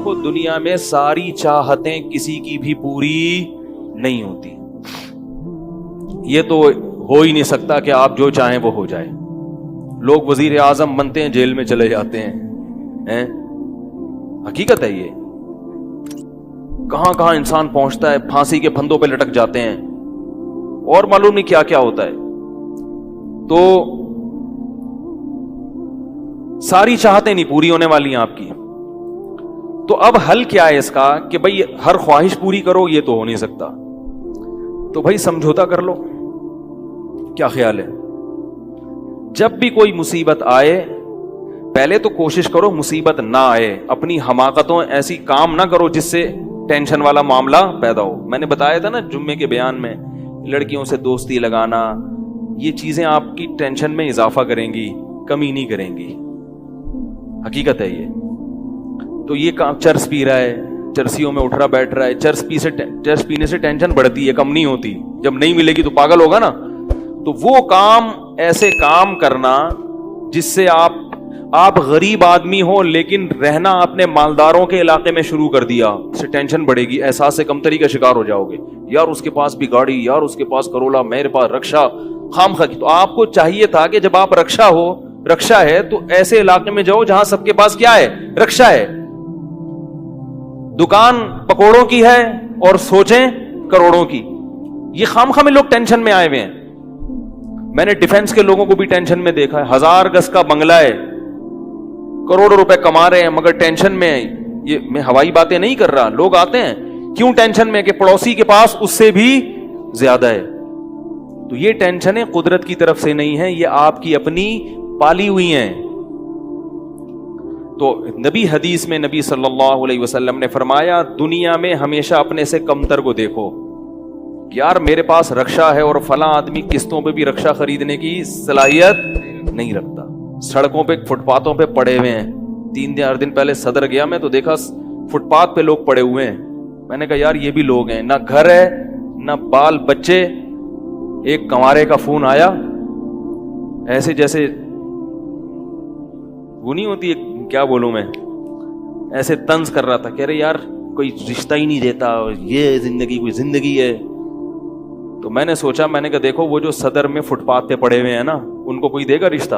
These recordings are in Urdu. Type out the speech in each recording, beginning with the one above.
دیکھو دنیا میں ساری چاہتیں کسی کی بھی پوری نہیں ہوتی. یہ تو ہو ہی نہیں سکتا کہ آپ جو چاہیں وہ ہو جائے. لوگ وزیر اعظم بنتے ہیں جیل میں چلے جاتے ہیں. حقیقت ہے یہ. کہاں کہاں انسان پہنچتا ہے, پھانسی کے پھندوں پہ لٹک جاتے ہیں اور معلوم نہیں کیا کیا ہوتا ہے. تو ساری چاہتیں نہیں پوری ہونے والی ہیں آپ کی. تو اب حل کیا ہے اس کا کہ بھئی ہر خواہش پوری کرو, یہ تو ہو نہیں سکتا. تو بھئی سمجھوتا کر لو. کیا خیال ہے؟ جب بھی کوئی مصیبت آئے پہلے تو کوشش کرو مصیبت نہ آئے. اپنی حماقتوں ایسی کام نہ کرو جس سے ٹینشن والا معاملہ پیدا ہو. میں نے بتایا تھا نا جمعے کے بیان میں, لڑکیوں سے دوستی لگانا, یہ چیزیں آپ کی ٹینشن میں اضافہ کریں گی, کمی نہیں کریں گی. حقیقت ہے یہ. تو یہ کام, چرس پی رہا ہے, چرسیوں میں اٹھ رہا بیٹھ رہا ہے, چرس پینے سے ٹینشن بڑھتی ہے, کم نہیں ہوتی. جب نہیں ملے گی تو پاگل ہوگا نا. تو وہ کام, ایسے کام کرنا جس سے آپ غریب آدمی ہو لیکن رہنا اپنے مالداروں کے علاقے میں شروع کر دیا, اس سے ٹینشن بڑھے گی, احساس کمتری کا شکار ہو جاؤ گے. یار اس کے پاس بھی گاڑی, یار اس کے پاس کرولا, میرے پاس رکشا, خام خا. تو آپ کو چاہیے تھا کہ جب آپ رکشا ہے تو ایسے علاقے میں جاؤ جہاں سب کے پاس کیا ہے, رکشا ہے. دکان پکوڑوں کی ہے اور سوچیں کروڑوں کی. یہ خام خا میں لوگ ٹینشن میں آئے ہوئے ہیں. میں نے ڈیفنس کے لوگوں کو بھی ٹینشن میں دیکھا ہے. 1000 گز کا بنگلہ ہے, کروڑوں روپے کما رہے ہیں مگر ٹینشن میں. یہ میں ہوائی باتیں نہیں کر رہا. لوگ آتے ہیں کیوں ٹینشن میں کہ پڑوسی کے پاس اس سے بھی زیادہ ہے. تو یہ ٹینشنیں قدرت کی طرف سے نہیں ہیں, یہ آپ کی اپنی پالی ہوئی ہیں. تو نبی حدیث میں نبی صلی اللہ علیہ وسلم نے فرمایا دنیا میں ہمیشہ اپنے سے کمتر کو دیکھو. یار میرے پاس رکشا ہے اور فلاں آدمی قسطوں پہ بھی رکشا خریدنے کی صلاحیت نہیں رکھتا. سڑکوں پہ, فٹ پاتھوں پہ پڑے ہوئے ہیں. 3-4 دن پہلے صدر گیا میں تو دیکھا فٹ پاتھ پہ لوگ پڑے ہوئے ہیں. میں نے کہا یار یہ بھی لوگ ہیں, نہ گھر ہے نہ بال بچے. ایک کنوارے کا فون آیا, ایسے جیسے وہ نہیں ہوتی, کیا بولوں میں, ایسے طنز کر رہا تھا. کہہ رہے یار کوئی رشتہ ہی نہیں دیتا, یہ زندگی کوئی زندگی ہے. تو میں نے سوچا, میں نے کہا دیکھو وہ جو صدر میں فٹ پاتھ پہ پڑے ہوئے ہیں نا, ان کو کوئی دے گا رشتہ؟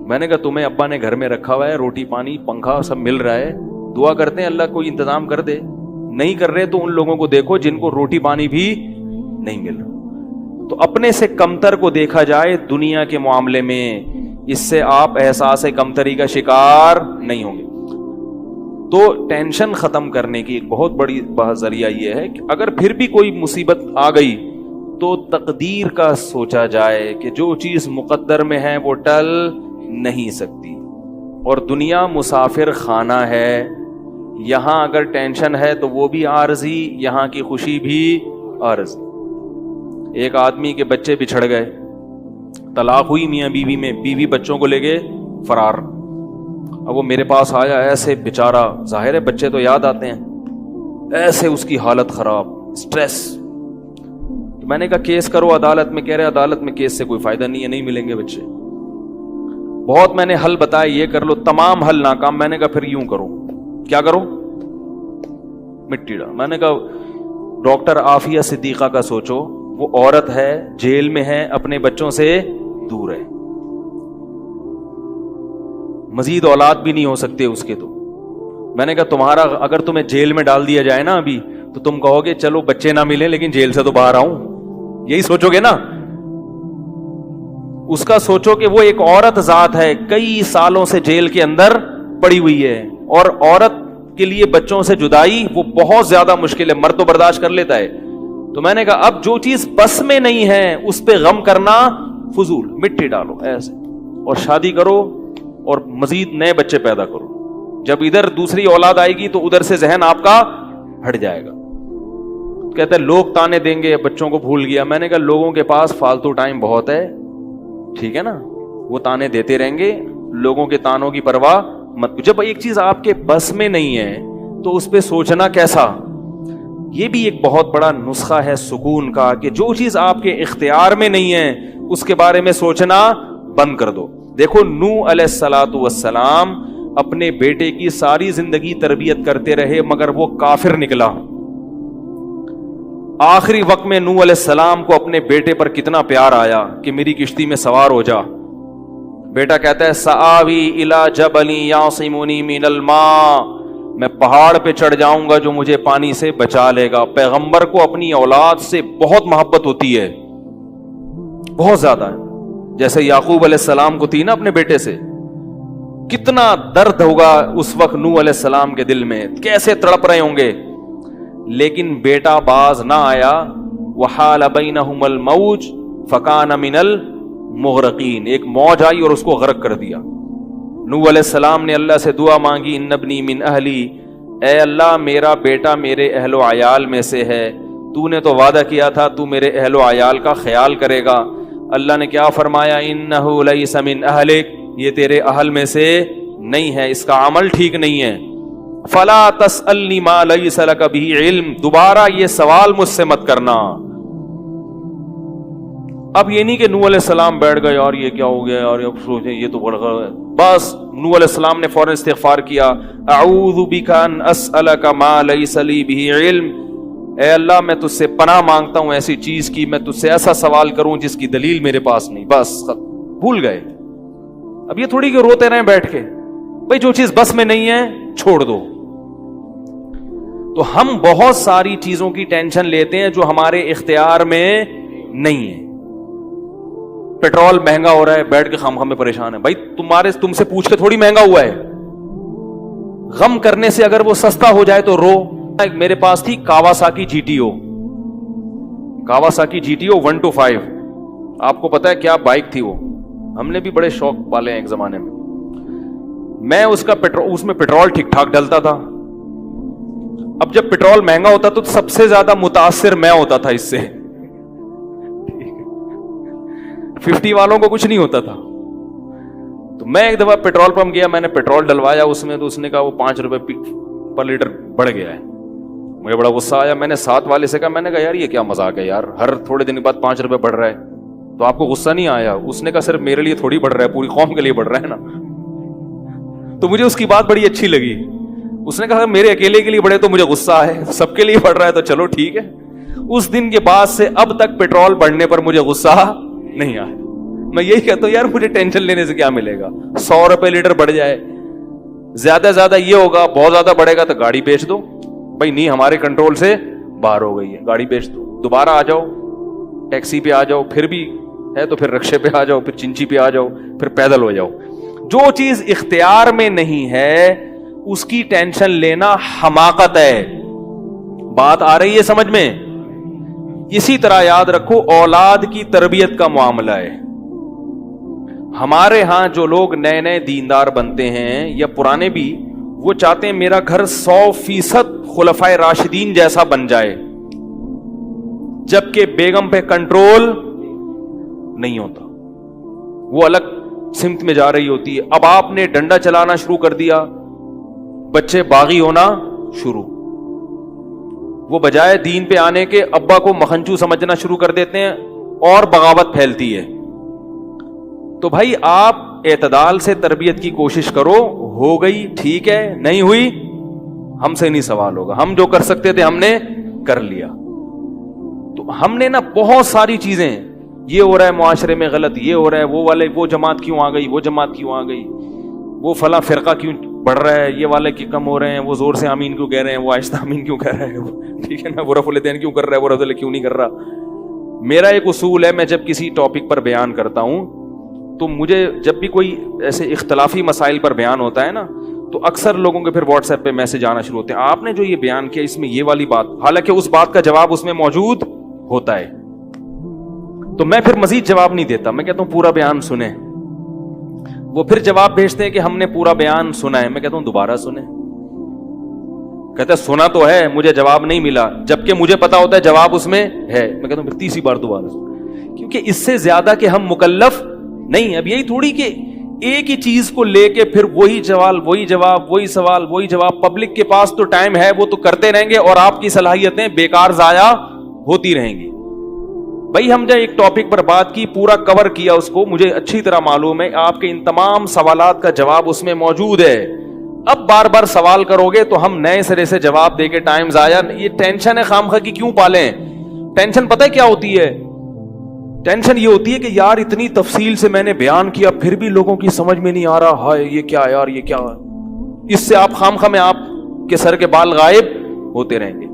میں نے کہا تمہیں ابا نے گھر میں رکھا ہوا ہے, روٹی پانی پنکھا سب مل رہا ہے, دعا کرتے ہیں اللہ کوئی انتظام کر دے. نہیں کر رہے تو ان لوگوں کو دیکھو جن کو روٹی پانی بھی نہیں مل رہا. تو اپنے سے کمتر کو دیکھا جائے دنیا کے معاملے میں, اس سے آپ احساس کمتری کا شکار نہیں ہوں گے. تو ٹینشن ختم کرنے کی ایک بہت بڑی ذریعہ یہ ہے کہ اگر پھر بھی کوئی مصیبت آ گئی تو تقدیر کا سوچا جائے کہ جو چیز مقدر میں ہے وہ ٹل نہیں سکتی. اور دنیا مسافر خانہ ہے, یہاں اگر ٹینشن ہے تو وہ بھی عارضی, یہاں کی خوشی بھی عارضی. ایک آدمی کے بچے بچھڑ گئے, طلاق ہوئی میاں بیوی میں, بیوی بچوں کو لے گئے فرار. اب وہ میرے پاس آیا, ایسے بیچارہ, ظاہر ہے بچے تو یاد آتے ہیں, ایسے اس کی حالت خراب, سٹریس. تو میں نے کہا کیس کرو عدالت میں. کہہ رہے عدالت میں کیس سے کوئی فائدہ نہیں ہے, نہیں ملیں گے بچے. بہت میں نے حل بتایا, یہ کر لو, تمام حل ناکام. میں نے کہا پھر یوں کرو. کیا کرو؟ مٹی ڈال. میں نے کہا ڈاکٹر عافیہ صدیقہ کا سوچو, وہ عورت ہے, جیل میں ہے, اپنے بچوں سے دور ہے, مزید اولاد بھی نہیں ہو سکتے اس کے. تو میں نے کہا تمہارا اگر تمہیں جیل میں ڈال دیا جائے نا ابھی تو تم کہو گے چلو بچے نہ ملیں لیکن جیل سے تو باہر آؤں, یہی سوچو گے نا. اس کا سوچو کہ وہ ایک عورت ذات ہے, کئی سالوں سے جیل کے اندر پڑی ہوئی ہے, اور عورت کے لیے بچوں سے جدائی وہ بہت زیادہ مشکل ہے. مرد تو برداشت کر لیتا ہے. تو میں نے کہا اب جو چیز بس میں نہیں ہے اس پہ غم کرنا فضول, مٹی ڈالو ایسے اور شادی کرو اور مزید نئے بچے پیدا کرو. جب ادھر دوسری اولاد آئے گی تو ادھر سے ذہن آپ کا ہٹ جائے گا. کہتے ہیں لوگ تانے دیں گے, بچوں کو بھول گیا. میں نے کہا لوگوں کے پاس فالتو ٹائم بہت ہے, ٹھیک ہے نا, وہ تانے دیتے رہیں گے, لوگوں کے تانوں کی پرواہ مت. جب ایک چیز آپ کے بس میں نہیں ہے تو اس پہ سوچنا کیسا. یہ بھی ایک بہت بڑا نسخہ ہے سکون کا کہ جو چیز آپ کے اختیار میں نہیں ہے اس کے بارے میں سوچنا بند کر دو. دیکھو نوح علیہ الصلوۃ والسلام اپنے بیٹے کی ساری زندگی تربیت کرتے رہے مگر وہ کافر نکلا. آخری وقت میں نوح علیہ السلام کو اپنے بیٹے پر کتنا پیار آیا کہ میری کشتی میں سوار ہو جا. بیٹا کہتا ہے سآوی الی جبل یعصمنی من الماء, میں پہاڑ پہ چڑھ جاؤں گا جو مجھے پانی سے بچا لے گا. پیغمبر کو اپنی اولاد سے بہت محبت ہوتی ہے, بہت زیادہ ہے, جیسے یعقوب علیہ السلام کو تھی نا اپنے بیٹے سے. کتنا درد ہوگا اس وقت نوح علیہ السلام کے دل میں, کیسے تڑپ رہے ہوں گے. لیکن بیٹا باز نہ آیا. وحال بینہم الموج فکان من المغرقین, ایک موج آئی اور اس کو غرق کر دیا. نوح علیہ السلام نے اللہ سے دعا مانگی, ان ابنی من اہلی, اے اللہ میرا بیٹا میرے اہل و عیال میں سے ہے, تو نے تو وعدہ کیا تھا تو میرے اہل و عیال کا خیال کرے گا. اللہ نے کیا فرمایا, انہ لیس من اہلک, یہ تیرے اہل میں سے نہیں ہے, اس کا عمل ٹھیک نہیں ہے. فلا تسألنی ما لیس لک بہ علم, دوبارہ یہ سوال مجھ سے مت کرنا. اب یہ نہیں کہ نوح علیہ السلام بیٹھ گئے اور یہ کیا ہو گیا اور اب سوچیں یہ تو بڑھ گیا. بس نوح علیہ السلام نے فوراً استغفار کیا, اعوذ بک ان اسألک ما لیس لی بہ علم, اے اللہ میں تجھ سے پناہ مانگتا ہوں ایسی چیز کی, میں تجھ سے ایسا سوال کروں جس کی دلیل میرے پاس نہیں. بس بھول گئے. اب یہ تھوڑی کہ روتے رہیں بیٹھ کے, بھئی جو چیز بس میں نہیں ہے چھوڑ دو. تو ہم بہت ساری چیزوں کی ٹینشن لیتے ہیں جو ہمارے اختیار میں نہیں ہے. پیٹرول مہنگا ہو رہا ہے, بیٹھ کے خام میں پریشان ہے. بھائی تم سے پوچھ کے تھوڑی مہنگا ہوا ہے. غم کرنے سے اگر وہ سستا ہو جائے تو رو. میرے پاس تھی کاواساکی جی ٹی او, کاواساکی جی ٹی او 125. آپ کو پتا ہے کیا بائک تھی وہ, ہم نے بھی بڑے شوق پالے ہیں ایک زمانے میں. میں اس میں پیٹرول ٹھیک ٹھاک ڈلتا تھا. اب جب پیٹرول مہنگا ہوتا تو سب سے زیادہ متاثر میں ہوتا تھا اس سے. 50 والوں کو کچھ نہیں ہوتا تھا. تو میں ایک دفعہ پیٹرول پمپ گیا, میں نے پیٹرول ڈلوایا اس میں, تو اس نے کہا وہ 5 روپے پر لیٹر بڑھ گیا ہے. مجھے بڑا غصہ آیا. میں نے ساتھ والے سے کہا, میں نے کہا یار یہ کیا مذاق ہے یار, ہر تھوڑے دن کے بعد 5 روپے بڑھ رہا ہے, تو آپ کو غصہ نہیں آیا؟ اس نے کہا صرف میرے لیے تھوڑی بڑھ رہا ہے, پوری قوم کے لیے بڑھ رہا ہے نا. تو مجھے اس کی بات بڑی اچھی لگی. اس نے کہا میرے اکیلے کے لیے بڑھے تو مجھے غصہ ہے, سب کے لیے بڑھ رہا ہے تو چلو ٹھیک ہے. اس دن کے بعد سے اب تک پیٹرول بڑھنے پر مجھے غصہ نہیں آیا. میں یہی کہتا ہوں یار مجھے ٹینشن لینے سے کیا ملے گا, 100 روپے لیٹر بڑھ جائے, زیادہ زیادہ یہ ہوگا, بہت زیادہ بڑھے گا تو گاڑی بیچ دو. بھائی نہیں ہمارے کنٹرول سے باہر ہو گئی ہے, گاڑی بیچ دو, دوبارہ آ جاؤ, ٹیکسی پہ آ جاؤ, پھر بھی ہے تو پھر رکشے پہ آ جاؤ, پھر چنچی پہ آ جاؤ, پھر پیدل ہو جاؤ. جو چیز اختیار میں نہیں ہے اس کی ٹینشن لینا حماقت ہے. بات آ رہی ہے سمجھ میں؟ اسی طرح یاد رکھو اولاد کی تربیت کا معاملہ ہے. ہمارے ہاں جو لوگ نئے نئے دیندار بنتے ہیں یا پرانے بھی, وہ چاہتے ہیں میرا گھر 100% خلفائے راشدین جیسا بن جائے, جبکہ بیگم پہ کنٹرول نہیں ہوتا, وہ الگ سمت میں جا رہی ہوتی ہے. اب آپ نے ڈنڈا چلانا شروع کر دیا, بچے باغی ہونا شروع, وہ بجائے دین پہ آنے کے ابا کو مکھنچو سمجھنا شروع کر دیتے ہیں اور بغاوت پھیلتی ہے. تو بھائی آپ اعتدال سے تربیت کی کوشش کرو, ہو گئی ٹھیک ہے, نہیں ہوئی ہم سے نہیں سوال ہوگا, ہم جو کر سکتے تھے ہم نے کر لیا. تو ہم نے نا بہت ساری چیزیں, یہ ہو رہا ہے معاشرے میں غلط, یہ ہو رہا ہے, وہ والے وہ جماعت کیوں آ گئی, وہ جماعت کیوں آ گئی, وہ فلاں فرقہ کیوں بڑھ رہا ہے, یہ والے کی کم ہو رہے ہیں, وہ زور سے آمین کیوں کہہ رہے ہیں, وہ آہستہ آمین کیوں کہہ رہے ہیں, ٹھیک ہے نا, وہ رفع الیدین کیوں کر رہا ہے, وہ رفع کیوں نہیں کر رہا. میرا ایک اصول ہے, میں جب کسی ٹاپک پر بیان کرتا ہوں تو مجھے جب بھی کوئی ایسے اختلافی مسائل پر بیان ہوتا ہے نا, تو اکثر لوگوں کے پھر واٹس ایپ پہ میسج آنا شروع ہوتے ہیں, آپ نے جو یہ بیان کیا اس میں یہ والی بات, حالانکہ اس بات کا جواب اس میں موجود ہوتا ہے. تو میں پھر مزید جواب نہیں دیتا, میں کہتا ہوں پورا بیان سنیں. وہ پھر جواب بھیجتے ہیں کہ ہم نے پورا بیان سنا ہے, میں کہتا ہوں دوبارہ سنیں. کہتا ہے سنا تو ہے, مجھے جواب نہیں ملا, جبکہ مجھے پتا ہوتا ہے جواب اس میں ہے. میں کہتا ہوں پھر تیسری بار دوبارہ سنیں, کیونکہ اس سے زیادہ کہ ہم مکلف نہیں. اب یہی تھوڑی کہ ایک ہی چیز کو لے کے پھر وہی سوال وہی جواب, وہی سوال وہی جواب. پبلک کے پاس تو ٹائم ہے, وہ تو کرتے رہیں گے اور آپ کی صلاحیتیں بیکار ضائع ہوتی رہیں گی. بھائی ہم جب ایک ٹاپک پر بات کی, پورا کور کیا اس کو, مجھے اچھی طرح معلوم ہے آپ کے ان تمام سوالات کا جواب اس میں موجود ہے. اب بار بار سوال کرو گے تو ہم نئے سرے سے جواب دے کے ٹائم ضائع. یہ ٹینشن ہے خام خواہ کی کیوں پالیں؟ ٹینشن پتہ ہے کیا ہوتی ہے؟ ٹینشن یہ ہوتی ہے کہ یار اتنی تفصیل سے میں نے بیان کیا پھر بھی لوگوں کی سمجھ میں نہیں آ رہا. ہائے یہ کیا یار، یہ کیا؟ اس سے آپ خام خواہ میں آپ کے سر کے بال غائب ہوتے رہیں گے.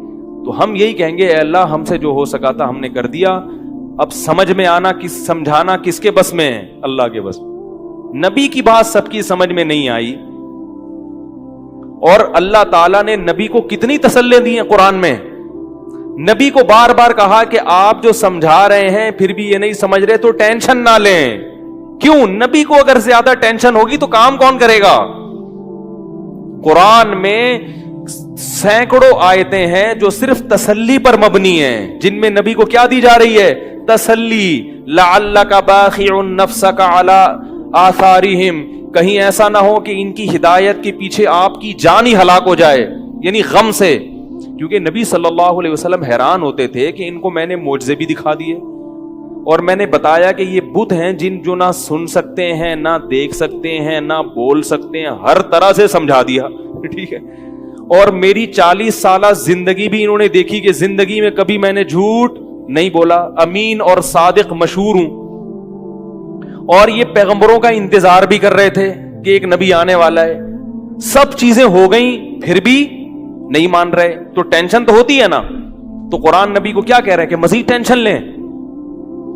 تو ہم یہی کہیں گے اے اللہ ہم سے جو ہو سکا تھا ہم نے کر دیا. اب سمجھ میں آنا سمجھانا کس کے بس میں ہے؟ اللہ کے بس. نبی کی بات سب کی سمجھ میں نہیں آئی، اور اللہ تعالیٰ نے نبی کو کتنی تسلی دی ہیں قرآن میں. نبی کو بار بار کہا کہ آپ جو سمجھا رہے ہیں پھر بھی یہ نہیں سمجھ رہے تو ٹینشن نہ لیں. کیوں؟ نبی کو اگر زیادہ ٹینشن ہوگی تو کام کون کرے گا؟ قرآن میں سینکڑوں آیتیں ہیں جو صرف تسلی پر مبنی ہیں، جن میں نبی کو کیا دی جا رہی ہے؟ تسلی. لعلک باخع نفسک علی آثارہم، کہیں ایسا نہ ہو کہ ان کی ہدایت کے پیچھے آپ کی جان ہی ہلاک ہو جائے، یعنی غم سے. کیونکہ نبی صلی اللہ علیہ وسلم حیران ہوتے تھے کہ ان کو میں نے معجزے بھی دکھا دیے اور میں نے بتایا کہ یہ بت ہیں جن جو نہ سن سکتے ہیں، نہ دیکھ سکتے ہیں، نہ بول سکتے ہیں، ہر طرح سے سمجھا دیا. ٹھیک ہے. اور میری 40 سالہ زندگی بھی انہوں نے دیکھی کہ زندگی میں کبھی میں نے جھوٹ نہیں بولا، امین اور صادق مشہور ہوں. اور یہ پیغمبروں کا انتظار بھی کر رہے تھے کہ ایک نبی آنے والا ہے. سب چیزیں ہو گئیں پھر بھی نہیں مان رہے، تو ٹینشن تو ہوتی ہے نا. تو قرآن نبی کو کیا کہہ رہا ہے کہ مزید ٹینشن لیں؟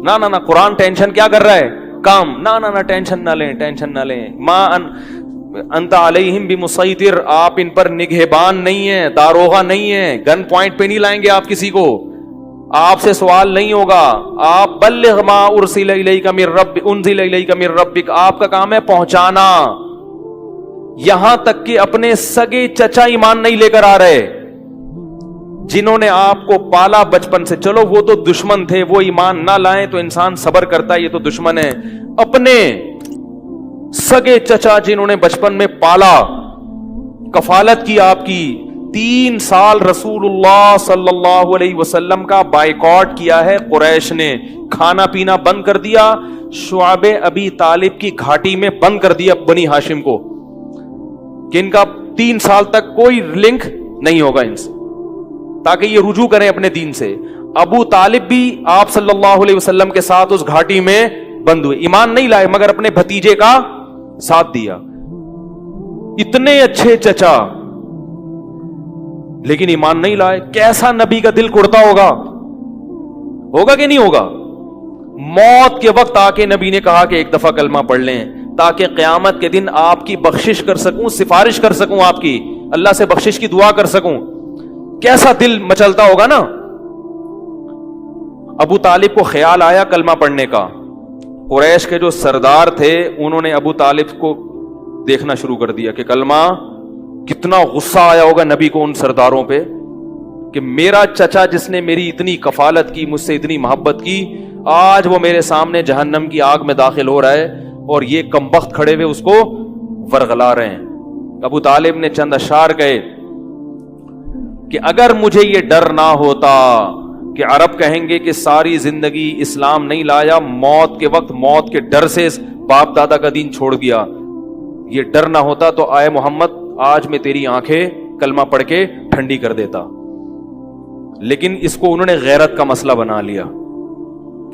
نہ قرآن ٹینشن کیا کر رہا ہے؟ کام. نہ ٹینشن نہ لیں، ٹینشن نہ لیں. ما انت علیہم بمسیطر، آپ ان پر نگہبان نہیں ہیں، داروغہ نہیں ہیں، گن پوائنٹ پہ نہیں لائیں گے آپ کسی کو، آپ سے سوال نہیں ہوگا. آپ بلغ ما ارسل الیک من ربک، آپ کا کام ہے پہنچانا. یہاں تک کہ اپنے سگے چچا ایمان نہیں لے کر آ رہے، جنہوں نے آپ کو پالا بچپن سے. چلو وہ تو دشمن تھے، وہ ایمان نہ لائیں تو انسان صبر کرتا ہے، یہ تو دشمن ہے. اپنے سگے چچا جنہوں نے بچپن میں پالا، کفالت کی آپ کی، 3 سال رسول اللہ صلی اللہ علیہ وسلم کا بائیکاٹ کیا ہے قریش نے، کھانا پینا بند کر دیا، شعب ابی طالب کی گھاٹی میں بند کر دیا بنی ہاشم کو، کہ ان کا 3 سال تک کوئی لنک نہیں ہوگا ان سے، تاکہ یہ رجوع کریں اپنے دین سے. ابو طالب بھی آپ صلی اللہ علیہ وسلم کے ساتھ اس گھاٹی میں بند ہوئے، ایمان نہیں لائے مگر اپنے بھتیجے کا ساتھ دیا. اتنے اچھے چچا لیکن ایمان نہیں لائے. کیسا نبی کا دل کڑتا ہوگا کہ نہیں ہوگا؟ موت کے وقت آ کے نبی نے کہا کہ ایک دفعہ کلمہ پڑھ لیں تاکہ قیامت کے دن آپ کی بخشش کر سکوں، سفارش کر سکوں، آپ کی اللہ سے بخشش کی دعا کر سکوں. کیسا دل مچلتا ہوگا نا. ابو طالب کو خیال آیا کلمہ پڑھنے کا. قریش کے جو سردار تھے انہوں نے ابو طالب کو دیکھنا شروع کر دیا کہ کلمہ، کتنا غصہ آیا ہوگا نبی کو ان سرداروں پہ کہ میرا چچا جس نے میری اتنی کفالت کی، مجھ سے اتنی محبت کی، آج وہ میرے سامنے جہنم کی آگ میں داخل ہو رہا ہے اور یہ کمبخت کھڑے ہوئے اس کو ورغلا رہے ہیں. ابو طالب نے چند اشعار کہے کہ اگر مجھے یہ ڈر نہ ہوتا کہ عرب کہیں گے کہ ساری زندگی اسلام نہیں لایا، موت کے وقت موت کے ڈر سے باپ دادا کا دین چھوڑ دیا، یہ ڈر نہ ہوتا تو آئے محمد آج میں تیری آنکھیں کلمہ پڑھ کے ٹھنڈی کر دیتا. لیکن اس کو انہوں نے غیرت کا مسئلہ بنا لیا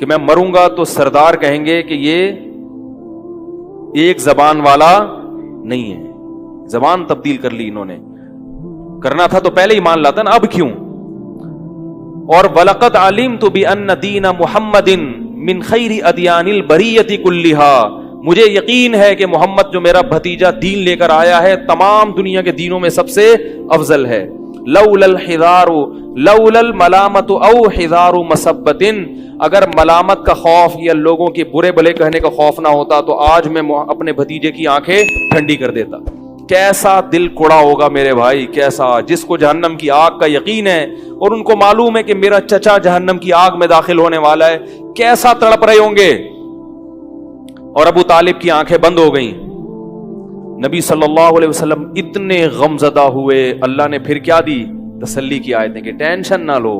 کہ میں مروں گا تو سردار کہیں گے کہ یہ ایک زبان والا نہیں ہے. زبان تبدیل کر لی انہوں نے، کرنا تھا تو پہلے ہی مان لاتا نا، اب کیوں؟ اور وَلَقَدْ عَلِمْتُ بِأَنَّ دِينَ مُحَمَّدٍ مِّن خَيْرِ أَدْيَانِ الْبَرِيَّةِ كُلِّهَا، مجھے یقین ہے کہ محمد جو میرا بھتیجا دین لے کر آیا ہے تمام دنیا کے دینوں میں سب سے افضل ہے. لولا الحذار لولا الملامت او حذار مسبت، اگر ملامت کا خوف یا لوگوں کے برے بھلے کہنے کا خوف نہ ہوتا تو آج میں اپنے بھتیجے کی آنکھیں ٹھنڈی کر دیتا. کیسا دل کوڑا ہوگا میرے بھائی، کیسا، جس کو جہنم کی آگ کا یقین ہے اور ان کو معلوم ہے کہ میرا چچا جہنم کی آگ میں داخل ہونے والا ہے، کیسا تڑپ رہے ہوں گے. اور ابو طالب کی آنکھیں بند ہو گئیں. نبی صلی اللہ علیہ وسلم اتنے غم زدہ ہوئے. اللہ نے پھر کیا دی؟ تسلی کی آیتیں کہ ٹینشن نہ لو.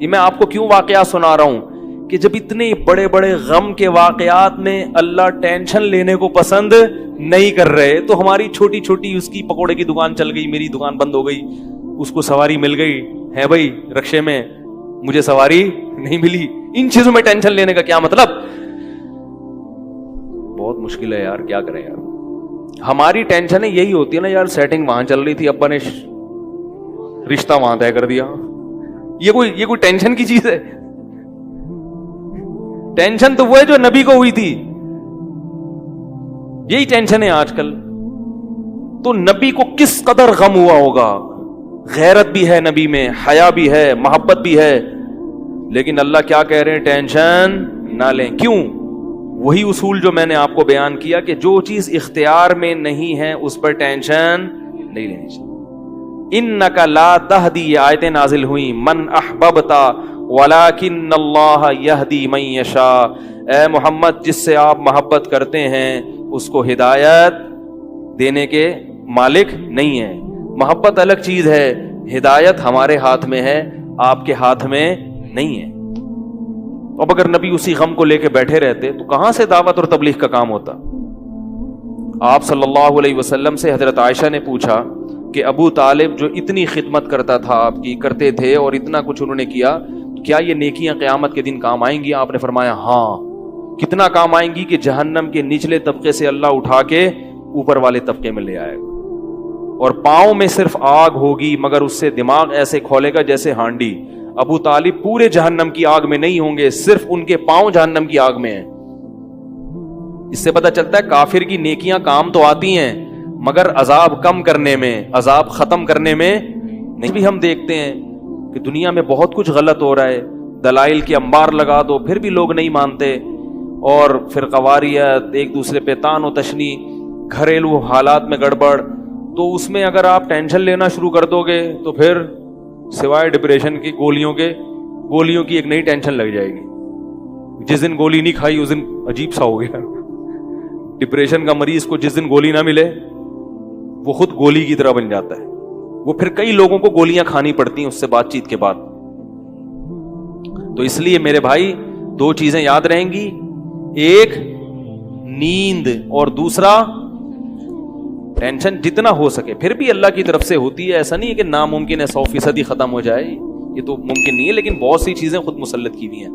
یہ میں آپ کو کیوں واقعات سنا رہا ہوں کہ جب اتنے بڑے بڑے غم کے واقعات میں اللہ ٹینشن لینے کو پسند نہیں کر رہے تو ہماری چھوٹی چھوٹی اس کی پکوڑے کی دکان چل گئی, میری دکان بند ہو گئی, اس کو سواری مل گئی ہے بھائی رکشے میں, مجھے سواری نہیں ملی. ان چیزوں میں ٹینشن لینے کا کیا مطلب؟ بہت مشکل ہے یار, کیا کریں یار. ہماری ٹینشن یہی ہوتی ہے نا یار, سیٹنگ وہاں چل رہی تھی, ابا نے رشتہ وہاں طے کر دیا. یہ کوئی ٹینشن کی چیز ہے؟ ٹینشن تو وہ ہے جو نبی کو ہوئی تھی. یہی ٹینشن ہے آج کل. تو نبی کو کس قدر غم ہوا ہوگا. غیرت بھی ہے نبی میں, حیا بھی ہے, محبت بھی ہے, لیکن اللہ کیا کہہ رہے ہیں؟ ٹینشن نہ لیں. کیوں؟ وہی اصول جو میں نے آپ کو بیان کیا کہ جو چیز اختیار میں نہیں ہے اس پر ٹینشن نہیں لینی چاہیے. انک لا تہدی, یہ آیتیں نازل ہوئیں, من احببت ولکن اللہ یہدی من یشاء. اے محمد, جس سے آپ محبت کرتے ہیں اس کو ہدایت دینے کے مالک نہیں ہے. محبت الگ چیز ہے, ہدایت ہمارے ہاتھ میں ہے, آپ کے ہاتھ میں نہیں ہے. اب اگر نبی اسی غم کو لے کے بیٹھے رہتے تو کہاں سے دعوت اور تبلیغ کا کام ہوتا؟ آپ صلی اللہ علیہ وسلم سے حضرت عائشہ نے پوچھا کہ ابو طالب جو اتنی خدمت کرتا تھا آپ کی, کرتے تھے اور اتنا کچھ انہوں نے کیا, کیا یہ نیکیاں قیامت کے دن کام آئیں گی؟ آپ نے فرمایا ہاں. کتنا کام آئیں گی کہ جہنم کے نچلے طبقے سے اللہ اٹھا کے اوپر والے طبقے میں لے آئے گا, اور پاؤں میں صرف آگ ہوگی مگر اس سے دماغ ایسے کھولے گا جیسے ہانڈی. ابو طالب پورے جہنم کی آگ میں نہیں ہوں گے, صرف ان کے پاؤں جہنم کی آگ میں ہیں. اس سے پتہ چلتا ہے کافر کی نیکیاں کام تو آتی ہیں مگر عذاب کم کرنے میں, عذاب ختم کرنے میں نہیں. بھی ہم دیکھتے ہیں کہ دنیا میں بہت کچھ غلط ہو رہا ہے, دلائل کے انبار لگا دو پھر بھی لوگ نہیں مانتے, اور فرقہ واریت, ایک دوسرے پہ طعن و تشنی, گھریلو حالات میں گڑبڑ. تو اس میں اگر آپ ٹینشن لینا شروع کر دو گے تو پھر سوائے ڈپریشن کی گولیوں کی ایک نئی ٹینشن لگ جائے گی. جس دن گولی نہیں کھائی اس دن عجیب سا ہو گیا. ڈپریشن کا مریض کو جس دن گولی نہ ملے وہ خود گولی کی طرح بن جاتا ہے, وہ پھر کئی لوگوں کو گولیاں کھانی پڑتی ہیں اس سے بات چیت کے بعد. تو اس لیے میرے بھائی دو چیزیں یاد رہیں گی, ایک نیند اور دوسرا ٹینشن. جتنا ہو سکے, پھر بھی اللہ کی طرف سے ہوتی ہے, ایسا نہیں ہے کہ ناممکن ہے 100% ہی ختم ہو جائے, یہ تو ممکن نہیں ہے, لیکن بہت سی چیزیں خود مسلط کی ہوئی ہیں.